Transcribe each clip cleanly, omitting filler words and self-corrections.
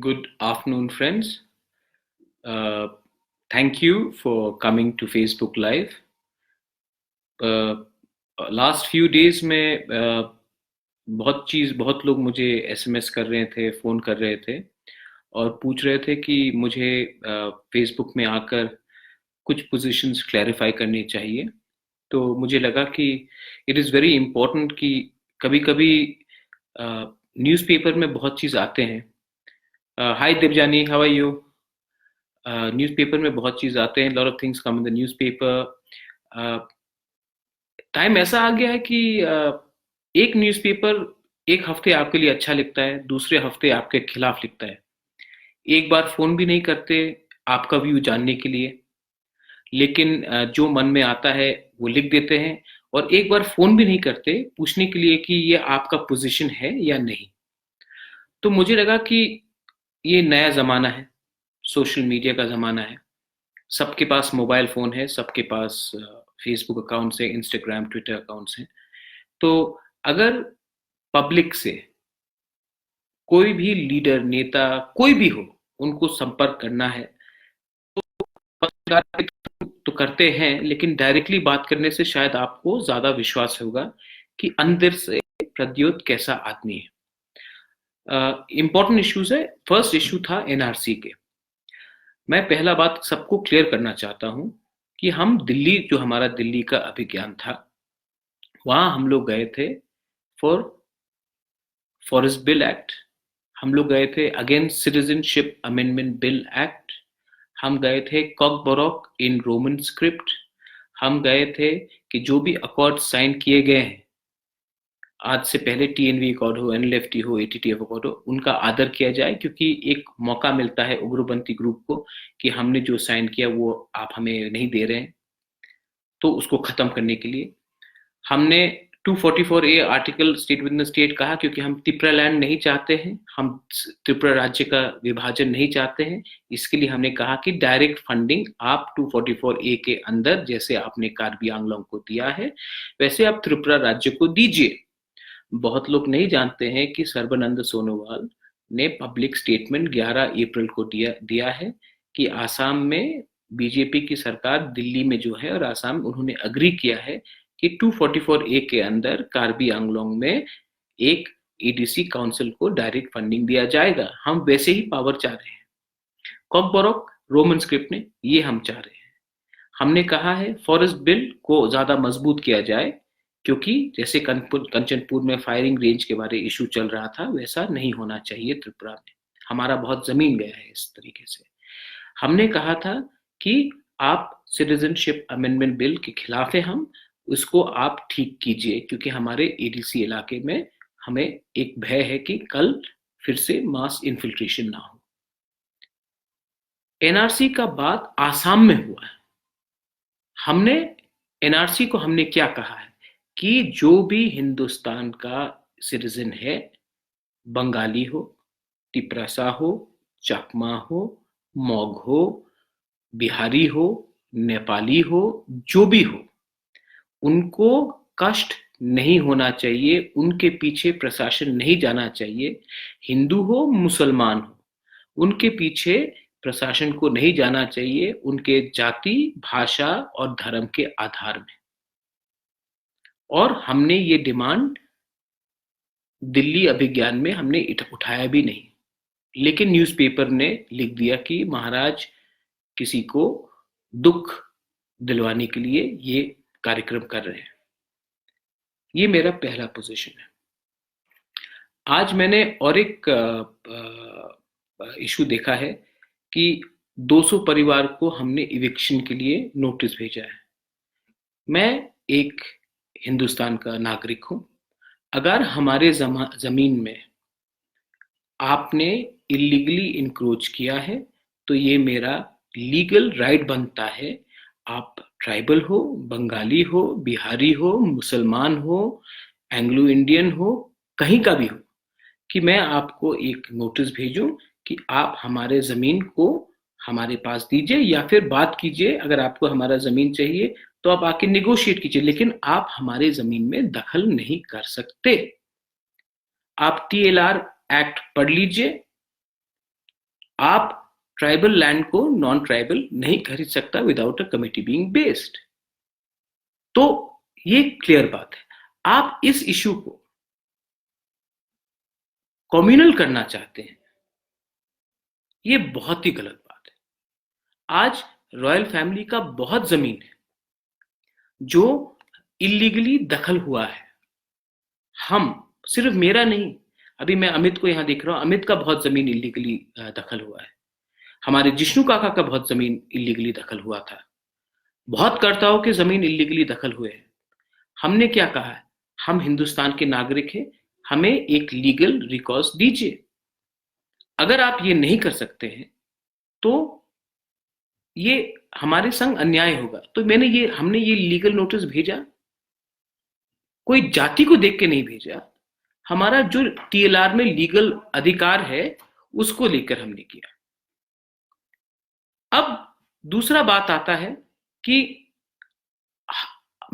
Good afternoon, friends. Uh, Thank you for coming to Facebook Live. Last few days में बहुत लोग मुझे SMS कर रहे थे, फ़ोन कर रहे थे और पूछ रहे थे कि मुझे फेसबुक में आकर कुछ पोजीशंस क्लैरिफाई करनी चाहिए। तो मुझे लगा कि इट इज़ वेरी इम्पोर्टेंट कि कभी-कभी न्यूज़पेपर में बहुत चीज़ आते हैं। Hi Debjani, how are you? Newspaper में बहुत चीज़ आते हैं, lot of things come in the newspaper. Time ऐसा आ गया है कि एक न्यूज़पेपर एक हफ्ते आपके लिए अच्छा लिखता है, दूसरे हफ्ते आपके खिलाफ लिखता है। एक बार फ़ोन भी नहीं करते आपका व्यू जानने के लिए, लेकिन जो मन में आता है वो लिख देते हैं और एक बार फ़ोन भी नहीं करते पूछने के लिए कि ये आपका पोज़ीशन है या नहीं। तो मुझे लगा कि ये नया ज़माना है, सोशल मीडिया का ज़माना है। सबके पास मोबाइल फ़ोन है, सबके पास फेसबुक अकाउंट्स हैं, इंस्टाग्राम, ट्विटर अकाउंट्स हैं। तो अगर पब्लिक से कोई भी लीडर, नेता, कोई भी हो, उनको संपर्क करना है, पत्रकार के थ्रू तो करते हैं, लेकिन डायरेक्टली बात करने से शायद आपको ज़्यादा विश्वास होगा कि अंदर से प्रद्योत कैसा आदमी है। इम्पोर्टेंट इश्यूज है। फर्स्ट इश्यू था एनआरसी के। मैं पहला बात सबको क्लियर करना चाहता हूं कि हम दिल्ली, जो हमारा दिल्ली का अभियान था, वहां हम लोग गए थे फॉर फॉरेस्ट बिल एक्ट, हम लोग गए थे against citizenship amendment bill act, हम गए थे कॉकबोरोक इन रोमन स्क्रिप्ट, हम गए थे कि जो भी अकॉर्ड साइन किए गए हैं, आज से पहले टीएनवी अकॉर्ड हो, एनएलएफटी हो, एटीटीएफ अकॉर्ड हो, उनका आदर किया जाए, क्योंकि एक मौका मिलता है उग्रपंथी ग्रुप को कि हमने जो साइन किया वो आप हमें नहीं दे रहे हैं, तो उसको खत्म करने के लिए हमने 244A article state with in state कहा, क्योंकि हम त्रिपुरा लैंड नहीं चाहते हैं, हम त्रिपुरा राज्य का विभाजन नहीं चाहते हैं। इसके लिए हमने कहा कि डायरेक्ट फंडिंग आप 244A के अंदर, जैसे आपने कार्बी आंगलोंग को दिया है, वैसे आप त्रिपुरा राज्य को दीजिए। बहुत लोग नहीं जानते हैं कि सर्बानंद सोनोवाल ने पब्लिक स्टेटमेंट 11 अप्रैल को दिया है कि आसाम में बीजेपी की सरकार, दिल्ली में जो है और आसाम, उन्होंने अग्री किया है कि 244A के अंदर कार्बी आंगलोंग में एक ईडीसी काउंसिल को डायरेक्ट फंडिंग दिया जाएगा। हम वैसे ही पावर चाह रहे हैं। कॉकबोरोक रोमन स्क्रिप्ट ने ये हम चाह रहे हैं। हमने कहा है फॉरेस्ट बिल को ज्यादा मजबूत किया जाए, क्योंकि जैसे कंचनपुर में फायरिंग रेंज के बारे इशू चल रहा था, वैसा नहीं होना चाहिए त्रिपुरा में। हमारा बहुत जमीन गया है इस तरीके से। हमने कहा था कि आप सिटीजनशिप अमेंडमेंट बिल के खिलाफ है, हम उसको आप ठीक कीजिए, क्योंकि हमारे एडीसी इलाके में हमें एक भय है कि कल फिर से मास इन्फिल्ट्रेशन ना हो। एनआरसी का बात आसाम में हुआ है। हमने एनआरसी को हमने क्या कहा है कि जो भी हिंदुस्तान का सिटीजन है, बंगाली हो, टिपरासा हो, चकमा हो, मौग हो, बिहारी हो, नेपाली हो, जो भी हो, उनको कष्ट नहीं होना चाहिए, उनके पीछे प्रशासन नहीं जाना चाहिए। हिंदू हो, मुसलमान हो, उनके पीछे प्रशासन को नहीं जाना चाहिए, उनके जाति, भाषा और धर्म के आधार में। और हमने ये डिमांड दिल्ली अभियान में हमने उठाया भी नहीं, लेकिन न्यूज़पेपर ने लिख दिया कि महाराज किसी को दुख दिलवाने के लिए ये कार्यक्रम कर रहे हैं। ये मेरा पहला पोजीशन है। आज मैंने और एक इशू देखा है कि 200 परिवार को हमने इविक्शन के लिए नोटिस भेजा है। मैं एक हिंदुस्तान का नागरिक हूं। अगर हमारे जमीन में आपने इलीगली इंक्रोच किया है, तो ये मेरा लीगल राइट बनता है, आप ट्राइबल हो, बंगाली हो, बिहारी हो, मुसलमान हो, एंग्लो इंडियन हो, कहीं का भी हो, कि मैं आपको एक नोटिस भेजूं कि आप हमारे जमीन को हमारे पास दीजिए, या फिर बात कीजिए, अगर आपको हमारा जमीन चाहिए तो आप आके निगोशिएट कीजिए, लेकिन आप हमारे जमीन में दखल नहीं कर सकते। आप टीएलआर एक्ट पढ़ लीजिए, आप ट्राइबल लैंड को नॉन ट्राइबल नहीं खरीद सकता without a committee being based. तो ये क्लियर बात है। आप इस इशू को कम्युनल करना चाहते हैं, ये बहुत ही गलत बात है। आज रॉयल फैमिली का बहुत जमीन है जो इलीगली दखल हुआ है। हम, सिर्फ मेरा नहीं, अभी मैं अमित को यहां देख रहा हूं, अमित का बहुत जमीन इलीगली दखल हुआ है। हमारे जिष्णु काका का बहुत जमीन इलीगली दखल हुआ था। बहुत कर्ताओं के जमीन इलीगली दखल हुए हैं। हमने क्या कहा है? हम हिंदुस्तान के नागरिक हैं, हमें एक लीगल रिकॉर्स दीजिए। अगर आप ये नहीं कर सकते हैं तो ये हमारे संग अन्याय होगा। तो हमने ये लीगल नोटिस भेजा, कोई जाति को देख के नहीं भेजा। हमारा जो टीएलआर में लीगल अधिकार है उसको लेकर हमने किया। अब दूसरा बात आता है कि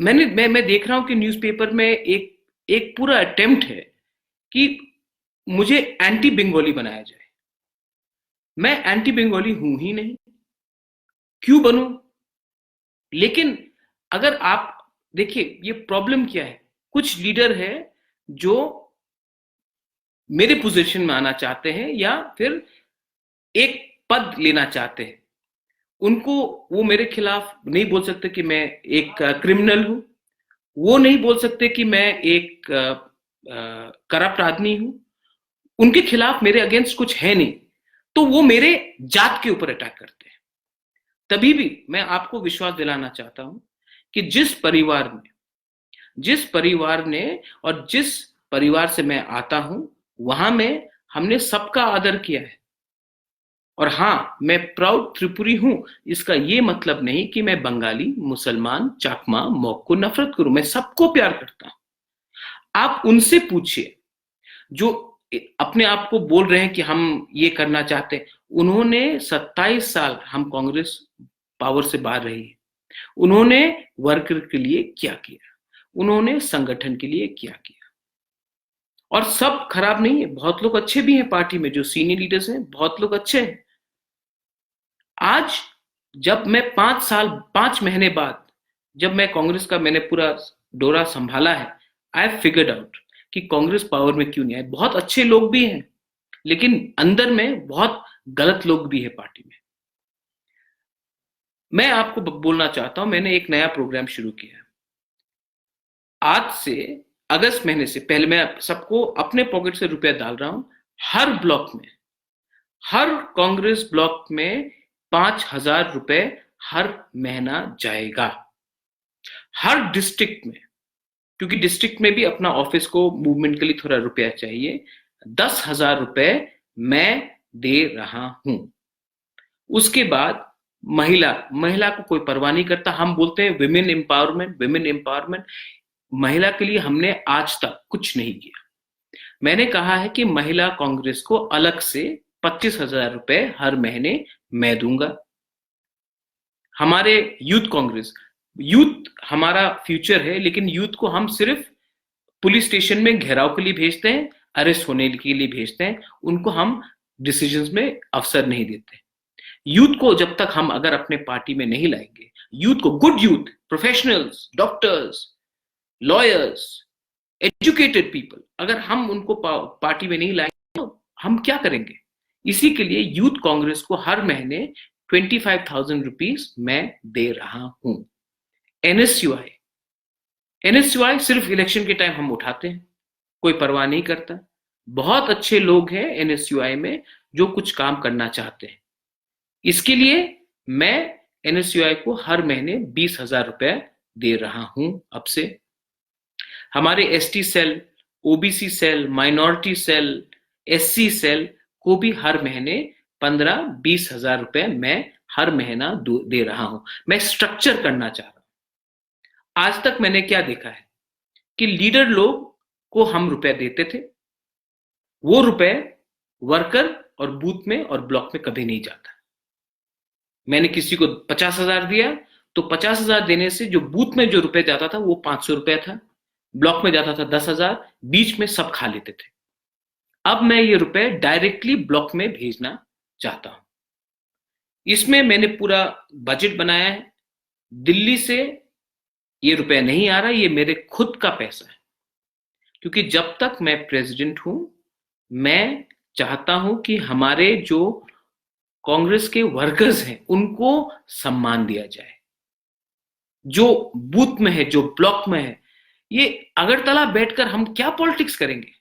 मैं देख रहा हूं कि न्यूज़पेपर में एक पूरा अटेम्प्ट है कि मुझे एंटी बंगाली बनाया जाए। मैं एंटी बंगाली हूं ही नहीं, क्यों बनूं? लेकिन अगर आप देखिए ये प्रॉब्लम क्या है, कुछ लीडर है जो मेरे पोजीशन में आना चाहते हैं या फिर एक पद लेना चाहते हैं। उनको, वो मेरे खिलाफ नहीं बोल सकते कि मैं एक क्रिमिनल हूं, वो नहीं बोल सकते कि मैं एक करप्ट आदमी हूं। उनके खिलाफ मेरे अगेंस्ट कुछ है नहीं, तो वो मेरे जात के ऊपर अटैक करते हैं। तभी भी मैं आपको विश्वास दिलाना चाहता हूं कि जिस परिवार ने और जिस परिवार से मैं आता हूं, वहां में हमने सबका आदर किया है। और हाँ, मैं प्राउड त्रिपुरी हूं। इसका ये मतलब नहीं कि मैं बंगाली, मुसलमान, चाकमा, मौक को नफरत करूं। मैं सबको प्यार करता हूं। आप उनसे पूछिए जो अपने आप को बोल रहे हैं कि हम ये करना चाहते हैं। उन्होंने 27 साल, हम कांग्रेस पावर से बाहर रही है, उन्होंने वर्कर के लिए क्या किया, उन्होंने संगठन के लिए क्या किया। और सब खराब नहीं है, बहुत लोग अच्छे भी हैं पार्टी में, जो सीनियर लीडर्स हैं बहुत लोग अच्छे हैं। आज जब मैं 5 महीने बाद जब मैं कांग्रेस का मैंने पूरा डोरा संभाला है, आई हैव फिगर्ड आउट कि कांग्रेस पावर में क्यों नहीं आए। बहुत अच्छे लोग भी हैं, लेकिन अंदर में बहुत गलत लोग भी है पार्टी में। मैं आपको बोलना चाहता हूं, मैंने एक नया प्रोग्राम शुरू किया है। आज से अगस्त महीने से पहले मैं सबको अपने पॉकेट से रुपया डाल रहा हूं। हर ब्लॉक में, हर कांग्रेस ब्लॉक में 5,000 रुपए हर महीना जाएगा। हर डिस्ट्रिक्ट में, क्योंकि डिस्ट्रिक्ट में भी अपना ऑफिस को मूवमेंट के लिए थोड़ा रुपया चाहिए, 10,000 रुपए मैं दे रहा हूं। उसके बाद महिला को कोई परवाह नहीं करता। हम बोलते हैं विमेन एम्पावरमेंट। महिला के लिए हमने आज तक कुछ नहीं किया। मैंने कहा है कि महिला कांग्रेस को अलग से 25,000 रुपए हर महीने मैं दूंगा। हमारे यूथ कांग्रेस, यूथ हमारा फ्यूचर है, लेकिन यूथ को हम सिर्फ पुलिस स्टेशन में घेराव के लिए भेजते हैं, अरेस्ट होने के लिए भेजते हैं। उनको हम डिसीजंस में अवसर नहीं देते। यूथ को जब तक हम अगर अपने पार्टी में नहीं लाएंगे, यूथ को, good youth, professionals, doctors, lawyers, educated people, अगर हम उनको पार्टी में नहीं लाएंगे तो हम क्या करेंगे? इसी के लिए यूथ कांग्रेस को हर महीने 25,000 रुपीज मैं दे रहा हूं। एनएसयूआई सिर्फ इलेक्शन के टाइम हम उठाते हैं, कोई परवाह नहीं करता। बहुत अच्छे लोग हैं एनएसयूआई में जो कुछ काम करना चाहते हैं। इसके लिए मैं एनएसयूआई को हर महीने 20,000 रुपए दे रहा हूं अब से। हमारे ST cell, OBC cell, minority cell, SC cell को भी हर महीने 15-20,000 रुपए मैं हर महीना दे रहा हूं। मैं स्ट्रक्चर करना चाह रहा हूं। आज तक मैंने क्या देखा है कि लीडर लोग को हम रुपए देते थे, वो रुपए वर्कर और बूथ में और ब्लॉक में कभी नहीं जाता। मैंने किसी को 50,000 दिया तो 50,000 देने से जो बूथ में जो रुपए जाता था वो 500 रुपया था, ब्लॉक में जाता था 10,000, बीच में सब खा लेते थे। अब मैं ये रुपए डायरेक्टली ब्लॉक में भेजना चाहता हूं। इसमें मैंने पूरा बजट बनाया है। दिल्ली से ये रुपया नहीं आ रहा, ये मेरे खुद का पैसा है, क्योंकि जब तक मैं प्रेसिडेंट हूं, मैं चाहता हूं कि हमारे जो कांग्रेस के वर्कर्स हैं उनको सम्मान दिया जाए, जो बूथ में है, जो ब्लॉक में है। ये अगरतला बैठकर हम क्या पॉलिटिक्स करेंगे?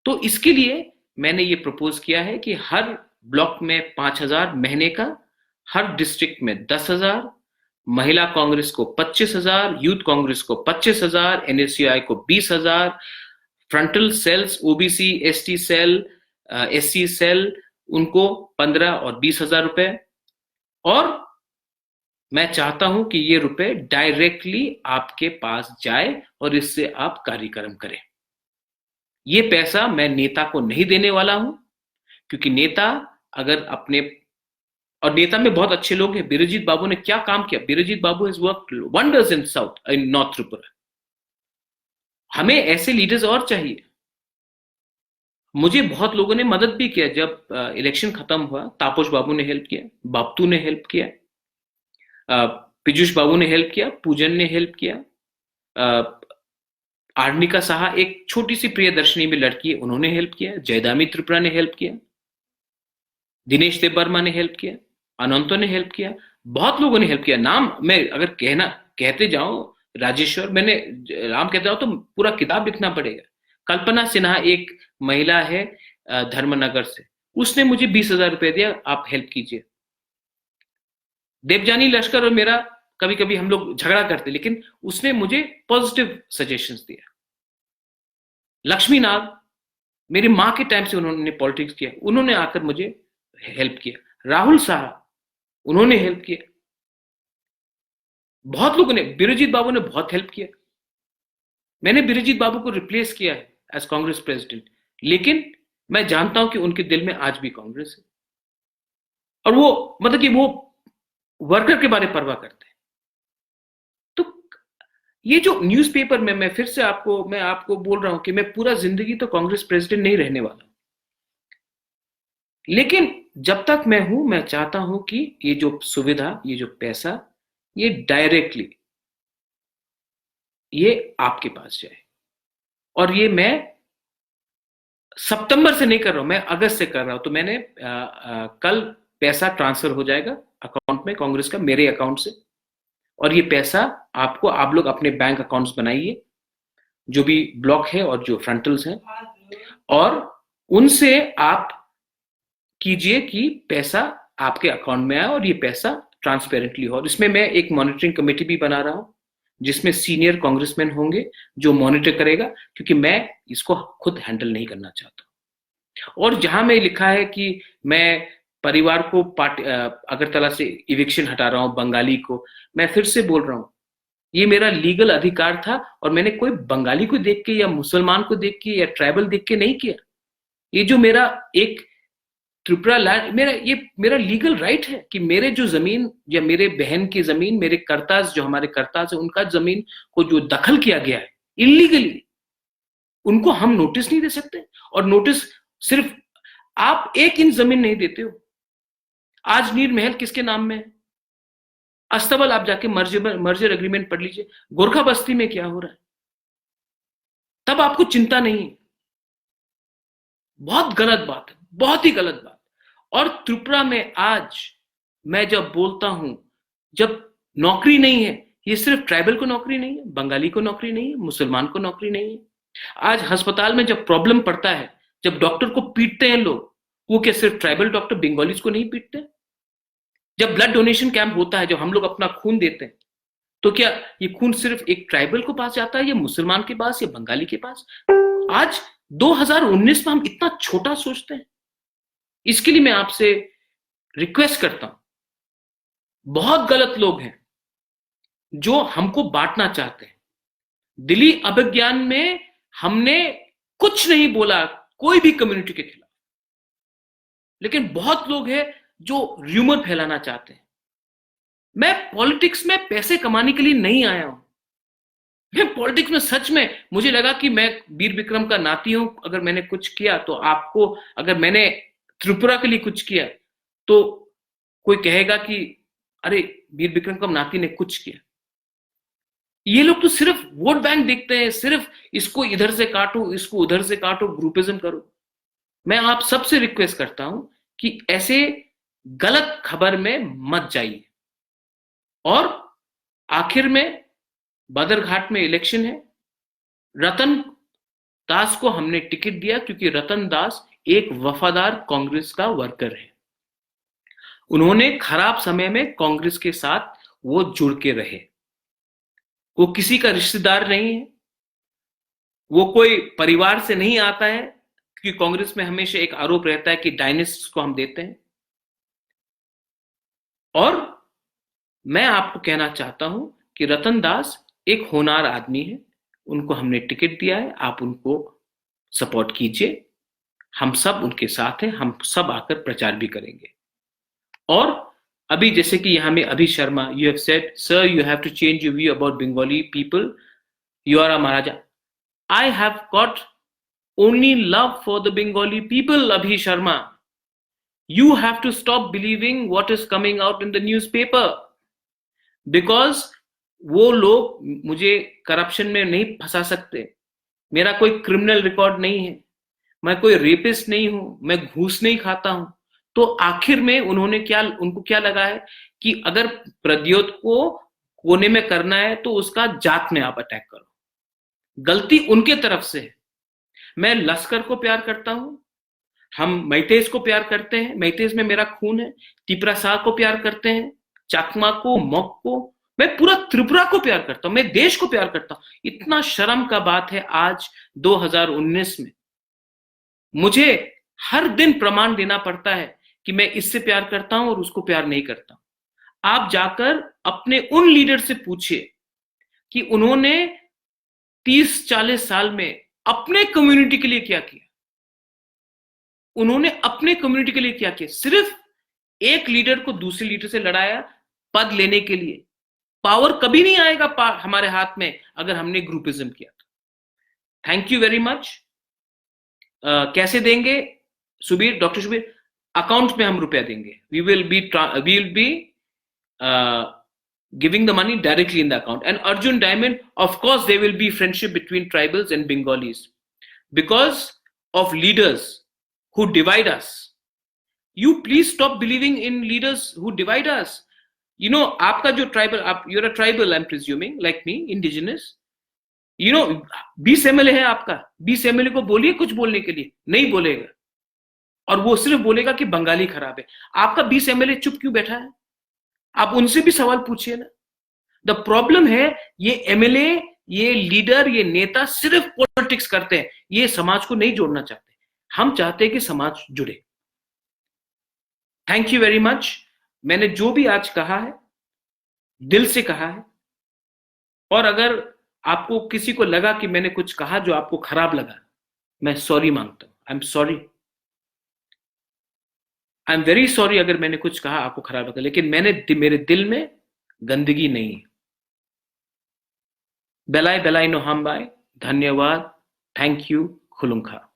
तो इसके लिए मैंने ये प्रपोज किया है कि हर ब्लॉक में 5,000 महीने का, हर डिस्ट्रिक्ट में 10,000, महिला कांग्रेस को 25,000, यूथ कांग्रेस को 25,000, एनएसयूआई को 20,000, frontal cells, OBC, ST cell, SC cell, उनको 15 और 20,000 रुपए। और मैं चाहता हूं कि ये रुपए डायरेक्टली आपके पास जाए और इससे आप कार्यक्रम करें। ये पैसा मैं नेता को नहीं देने वाला हूं, क्योंकि नेता अगर अपने, और नेता में बहुत अच्छे लोग हैं। बीरजीत बाबू ने क्या काम किया? Birjit Babu has worked wonders in south, in north Tripura. हमें ऐसे लीडर्स और चाहिए। मुझे बहुत लोगों ने मदद भी किया। जब इलेक्शन खत्म हुआ, तापस बाबू ने हेल्प किया, बाप्तू ने हेल्प किया, पीयूष बाबू ने हेल्प किया, पूजन ने हेल्प किया, आर्निका साहा, एक छोटी सी प्रियदर्शनी में लड़की है, उन्होंने हेल्प किया, जयदामी त्रिपुरा ने हेल्प किया, दिनेश देव वर्मा ने हेल्प किया, अनंतो ने हेल्प किया, बहुत लोगों ने हेल्प किया। नाम मैं अगर कहते जाऊं, राजेश्वर, मैंने नाम कहते जाऊं तो पूरा किताब लिखना पड़ेगा। कल्पना सिन्हा एक महिला है धर्मनगर से, उसने मुझे 20,000 रुपए दिया, आप हेल्प कीजिए। देवजानी लश्कर और मेरा कभी कभी हम लोग झगड़ा करते, लेकिन उसने मुझे पॉजिटिव सजेशंस दिया। लक्ष्मी नाग, मेरी माँ के टाइम से उन्होंने पॉलिटिक्स किया, उन्होंने आकर मुझे हेल्प किया। राहुल साहा, उन्होंने हेल्प किया। बहुत लोगों ने, बीरजीत बाबू ने बहुत हेल्प किया। मैंने बीरजीत बाबू को रिप्लेस किया है एज कांग्रेस प्रेसिडेंट, लेकिन मैं जानता हूं कि उनके दिल में आज भी कांग्रेस है, और वो मतलब कि वो वर्कर के बारे में परवाह करते हैं। तो ये जो न्यूज़पेपर में मैं फिर से आपको बोल रहा हूं कि मैं पूरा जिंदगी तो कांग्रेस प्रेसिडेंट नहीं रहने वाला, लेकिन जब तक मैं हूं, मैं चाहता हूं कि ये जो सुविधा, ये जो पैसा, ये डायरेक्टली ये आपके पास जाए। और ये मैं सितंबर से नहीं कर रहा हूं, मैं अगस्त से कर रहा हूं। तो मैंने कल पैसा ट्रांसफर हो जाएगा अकाउंट में कांग्रेस का, मेरे अकाउंट से। और ये पैसा आपको, आप लोग अपने बैंक अकाउंट्स बनाइए, जो भी ब्लॉक है और जो फ्रंटल्स हैं, और उनसे आप कीजिए कि पैसा आपके अकाउंट में आए और ये पैसा ट्रांसपेरेंटली हो। और इसमें मैं एक मॉनिटरिंग कमेटी भी बना रहा हूं, जिसमें सीनियर कांग्रेसमैन होंगे जो मॉनिटर करेगा, क्योंकि मैं इसको खुद हैंडल नहीं करना चाहता। और जहां में लिखा है कि मैं परिवार को अगरतला से इविक्शन हटा रहा हूं, बंगाली को, मैं फिर से बोल रहा हूं, ये मेरा लीगल अधिकार था, और मैंने कोई बंगाली को देख के या मुसलमान को देख के या ट्राइबल देख के नहीं किया। ये जो मेरा एक त्रिपुरा लैंड, ये मेरा लीगल राइट है कि मेरे जो जमीन या मेरे बहन की जमीन, मेरे कर्ताज, जो हमारे कर्ताज है, उनका जमीन को जो दखल किया गया है इलीगली, उनको हम नोटिस नहीं दे सकते। और नोटिस सिर्फ आप 1 इंच जमीन नहीं देते हो। आज नीर महल किसके नाम में है? अस्तबल आप जाके मर्जर एग्रीमेंट पढ़ लीजिए, गोरखा बस्ती में क्या हो रहा है, तब आपको चिंता नहीं है। बहुत गलत बात है, बहुत ही गलत बात। और त्रिपुरा में आज मैं जब बोलता हूं, जब नौकरी नहीं है, ये सिर्फ ट्राइबल को नौकरी नहीं है, बंगाली को नौकरी नहीं है, मुसलमान को नौकरी नहीं है। आज अस्पताल में जब प्रॉब्लम पड़ता है, जब डॉक्टर को पीटते हैं लोग, वो क्या सिर्फ ट्राइबल डॉक्टर बंगालीज को नहीं पीटते? जब ब्लड डोनेशन कैंप होता है, जब हम लोग अपना खून देते हैं, तो क्या ये खून सिर्फ एक ट्राइबल को पास जाता है, या मुसलमान के पास, या बंगाली के पास? आज 2019 में हम इतना छोटा सोचते हैं। इसके लिए मैं आपसे रिक्वेस्ट करता हूं, बहुत गलत लोग हैं जो हमको बांटना चाहते हैं। दिल्ली अभिज्ञान में हमने कुछ नहीं बोला कोई भी कम्युनिटी के खिलाफ, लेकिन बहुत लोग हैं जो र्यूमर फैलाना चाहते हैं। मैं पॉलिटिक्स में पैसे कमाने के लिए नहीं आया हूं। मैं पॉलिटिक्स में सच में, मुझे लगा कि मैं वीर विक्रम का नाती हूं, अगर मैंने कुछ किया तो आपको, अगर मैंने त्रिपुरा के लिए कुछ किया, तो कोई कहेगा कि अरे वीर विक्रम का नाती ने कुछ किया। ये लोग तो सिर्फ वोट बैंक देखते हैं, सिर्फ इसको इधर से काटो, इसको उधर से काटो, ग्रुपिज्म करो। मैं आप सबसे रिक्वेस्ट करता हूं कि ऐसे गलत खबर में मत जाइए। और आखिर में बदरघाट में इलेक्शन है, रतन दास को हमने टिकट दिया क्योंकि रतन दास एक वफादार कांग्रेस का वर्कर है। उन्होंने खराब समय में कांग्रेस के साथ वो जुड़ के रहे। वो किसी का रिश्तेदार नहीं है, वो कोई परिवार से नहीं आता है, क्योंकि कांग्रेस में हमेशा एक आरोप रहता है कि डायनेस्टिस को हम देते हैं। और मैं आपको कहना चाहता हूं कि रतन दास एक होनहार आदमी है, उनको हमने टिकट दिया है, आप उनको सपोर्ट कीजिए। हम सब उनके साथ हैं, हम सब आकर प्रचार भी करेंगे। और अभी जैसे कि यहां में Abhi Sharma, you have said sir you have to change your view about Bengali people, you are a maharaja. I have got only love for the Bengali people, Abhi Sharma. You have to stop believing what is coming out in the newspaper, because वो लोग मुझे corruption में नहीं फंसा सकते। मेरा कोई criminal record नहीं है, मैं कोई रेपिस्ट नहीं हूं, मैं घूस नहीं खाता हूं। तो आखिर में उनको क्या लगा है कि अगर प्रद्योत को कोने में करना है तो उसका जात में आप अटैक करो। गलती उनके तरफ से है। मैं लश्कर को प्यार करता हूं, हम मैतेज को प्यार करते हैं, मैतेज में मेरा खून है। तिपरा को प्यार करते हैं, चाकमा को, मग को, मैं पूरा त्रिपुरा को प्यार करता हूं, मैं देश को प्यार करता हूं। इतना शर्म का बात है आज 2019 में मुझे हर दिन प्रमाण देना पड़ता है कि मैं इससे प्यार करता हूं और उसको प्यार नहीं करता हूं। आप जाकर अपने उन लीडर से पूछिए कि उन्होंने 30-40 साल में अपने कम्युनिटी के लिए क्या किया। उन्होंने अपने कम्युनिटी के लिए क्या किया? सिर्फ एक लीडर को दूसरे लीडर से लड़ाया पद लेने के लिए। पावर कभी नहीं आएगा हमारे हाथ में अगर हमने ग्रुपिज्म किया तो। Thank you very much. कैसे देंगे सुबीर, डॉक्टर सुबीर? अकाउंट में हम रुपया देंगे। We will be giving the money directly in the account. And Arjun Diamond, of course there will be friendship between tribals and Bengalis because of leaders who divide us. You please stop believing in leaders who divide us. You know, आपका जो tribal, you're a tribal, I'm presuming, like me, indigenous. You know, 20 MLA है आपका, 20 MLA को बोलिए कुछ बोलने के लिए, नहीं बोलेगा। और वो सिर्फ बोलेगा कि बंगाली खराब है। आपका 20 MLA चुप क्यों बैठा है? आप उनसे भी सवाल पूछिए ना। द प्रॉब्लम है ये MLA, ये लीडर, ये नेता सिर्फ पॉलिटिक्स करते हैं, ये समाज को नहीं जोड़ना चाहते। हम चाहते हैं कि समाज जुड़े। Thank you very much. मैंने जो भी आज कहा है दिल से कहा है, और अगर आपको किसी को लगा कि मैंने कुछ कहा जो आपको खराब लगा, मैं सॉरी मांगता हूं। I am sorry, I am very sorry अगर मैंने कुछ कहा आपको खराब लगा, लेकिन मेरे दिल में गंदगी नहीं है। बेलाई बेलाई नो हम बाय। धन्यवाद, थैंक यू, खुलुंखा।